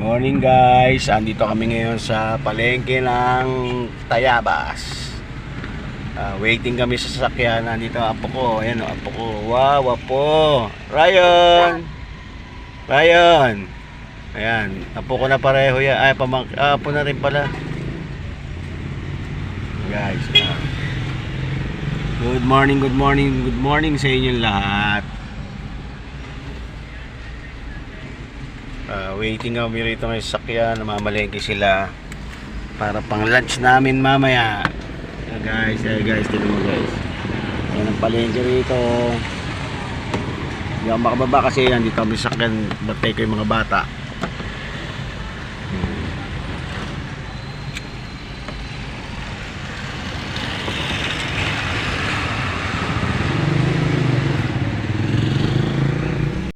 Morning guys, andito kami ngayon sa palengke ng Tayabas. Waiting kami sa sasakyan. Nandito ang apo ko. Ayan o, apo ko. Wow, apo. Ryan! Ryan! Ayan, apo ko na pareho yan. Ay, apo na rin pala. Guys, good morning, good morning, good morning sa inyong lahat. Waiting kami rito ngayon sa sakyan. Namamalengke sila para pang lunch namin mamaya. Guys, tignan mo guys. Ayan ang palengke rito. Hindi ako makababa kasi nandito kami sa sakyan. Batay ko yung mga bata.